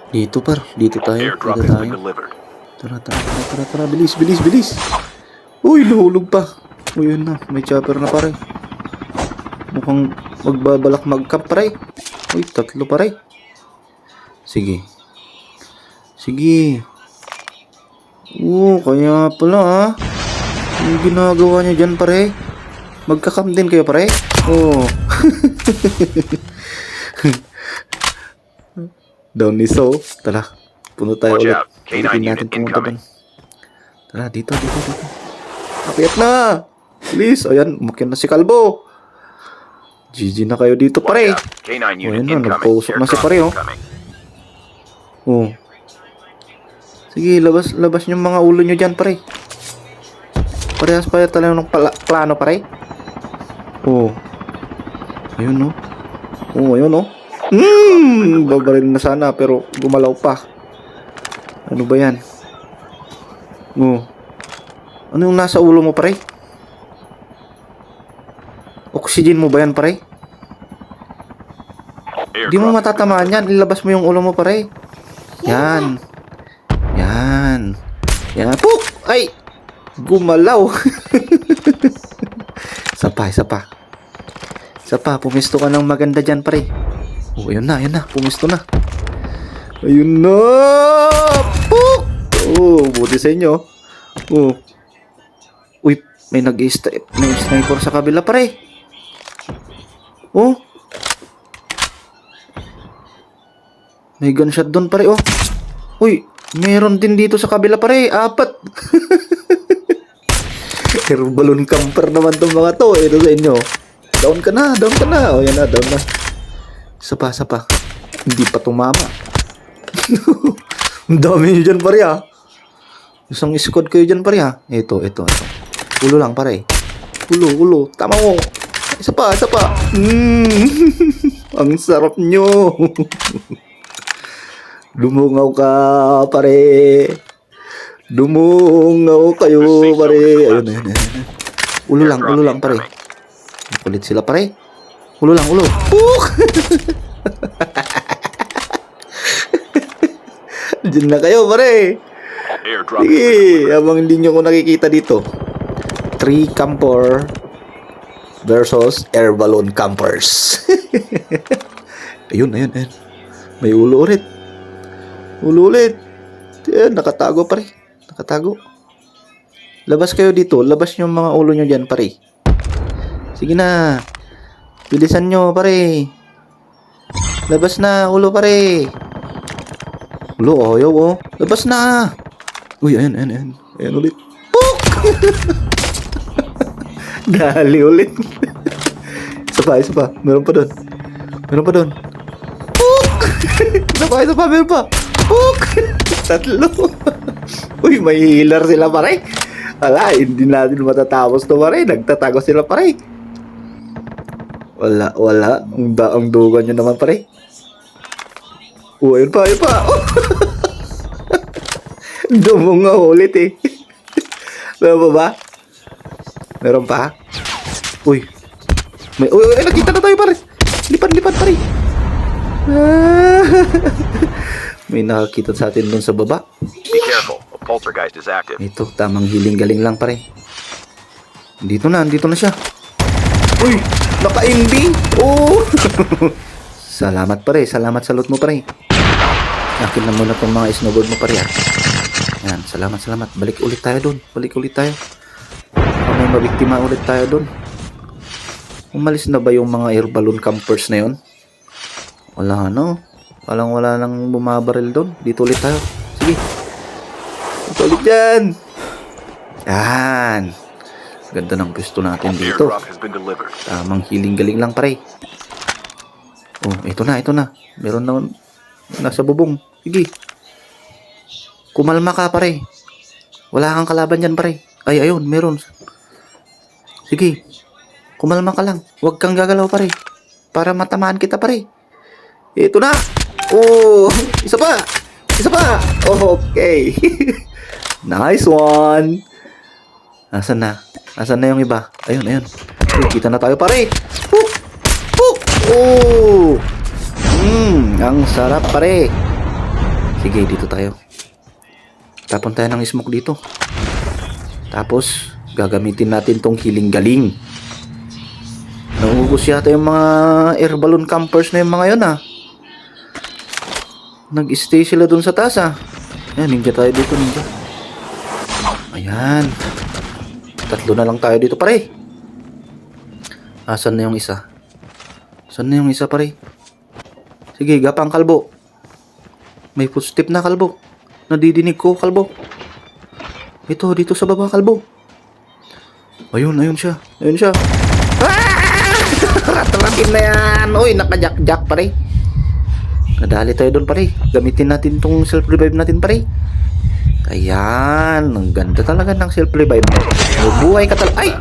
Dito par, dito tayo. Airdrop Dito has been tayo. delivered. Tara. Bilis, bilis, bilis. Uy, nahulog pa. Uy, yun na. May chopper na pare. Mukhang magbabalak mag-camp pare. Uy, tatlo pare. Sige. Sige. Kaya pala ha. Yung ginagawa niya dyan pare. Magka-camp din kayo pare. Down ni So. Tara. Puno tayo Watch ulit. out. K9 Pilitin unit natin pumunta incoming. doon. Tara, dito. Akyat na. Please. Ayan, umakyat na si Kalbo. GG na kayo dito pare. Watch out. K9 unit Ayan na, incoming. nagpausok na si Airdrop pare oh. incoming. Sige, labas yung mga ulo nyo dyan pare. Parehas pa talaga ng plano pare. Ayun ayun babaril na sana pero gumalaw pa. Ano ba yan? Ano yung nasa ulo mo pare? Oxygen mo ba yan pare? Di mo matatamaan yan. Ilabas mo yung ulo mo pare. Yan. Puk! Ay! Gumalaw. Isa pa. Pumisto ka ng maganda dyan pare. Ayun na. Pumisto na. Ayun na! Puk! Buti sa inyo. Uy, may sniper sa kabila pare. May gunshot doon pare Uy, meron din dito sa kabila pare. 4. Air balloon camper naman tong mga to. Ito sa inyo. Down ka na. Yan na, down na. Isa pa. Hindi pa tumama. Ang dami nyo dyan pare Isang squad kayo dyan pare Ito. Ulo lang pare. Ulo. Tama mo. Isa pa. Ang sarap nyo. Dumungaw ka pare. Dumungaw kayo pare. Ayun. Ulo lang pare. Kulit sila pare. Ulo. Diyan na kayo pare. Sige, habang hindi nyo ko nakikita dito. 3 camper versus air balloon campers. Ayun. May ulo ulit. Yan, nakatago pare. Labas kayo dito. Labas yung mga ulo nyo dyan pare. Sige na. Bilisan nyo pare. Labas na ulo pare. Ulo ayaw Labas na. Uy, ayan. Ayan ulit. Puk! Dali ulit. Isa pa. Meron pa doon. Puk! Isa pa. Meron pa. Puk! 3. Uy, may healer sila pare. Wala, hindi natin matatapos to pare. Nagtatago sila pare. Wala. Ang dugan nyo naman pare. Ayun pa. Dumungaw ulit Meron pa ba? Meron pa? Uy, nakita na tayo pare. Lipat pare. May nakakita sa atin dun sa baba. Be careful. A poltergeist is active. Ito, tamang hiling-galing lang pare. Dito na siya. Uy, naka-ending. Salamat pare, salamat sa loot mo pare. Akin na muna tong mga snowboard mo pare Yan, salamat. Balik ulit tayo doon. May mabiktima ulit tayo doon. Umalis na ba yung mga air balloon campers na yun? Wala wala nang bumabaril doon. Dito ulit tayo. Sige. Dito ulit dyan. Yan. Ganda ng gusto natin dito. Airdrop has been delivered. Tamang hiling-galing lang pare. Ito na. Meron na nasa bubong. Sige. Kumalma ka pare. Wala kang kalaban dyan pare. Ay, ayun, meron. Sige. Kumalma ka lang. Huwag kang gagalaw pare. Para matamaan kita pare. Ito na. Isa pa. Okay. Nice one. Nasaan na yung iba? Ayun. Kita na tayo pare. Ang sarap pare. Sige, dito tayo. Tapon tayo ng smoke dito. Tapos, gagamitin natin tong healing galing. Naubos yata yung mga air balloon campers na yung mga yun, Nag-stay sila dun sa taas, Ayan, ninja tayo dito, ninja. Ayan. 3 na lang tayo dito, pare. Asan na yung isa? Saan na yung isa, pare? Sige, gapang kalbo. May footstep na, kalbo. Nadidinig ko, kalbo. Ito, dito sa baba, kalbo. Ayun siya. Ayun siya. Ratalakin na yan. Uy, nakajack-jack, pare. Nadali tayo doon, pare. Gamitin natin tong self-revive natin, pare. Ayan. Ang ganda talaga ng self-revive. Buhay ka talaga. Ay!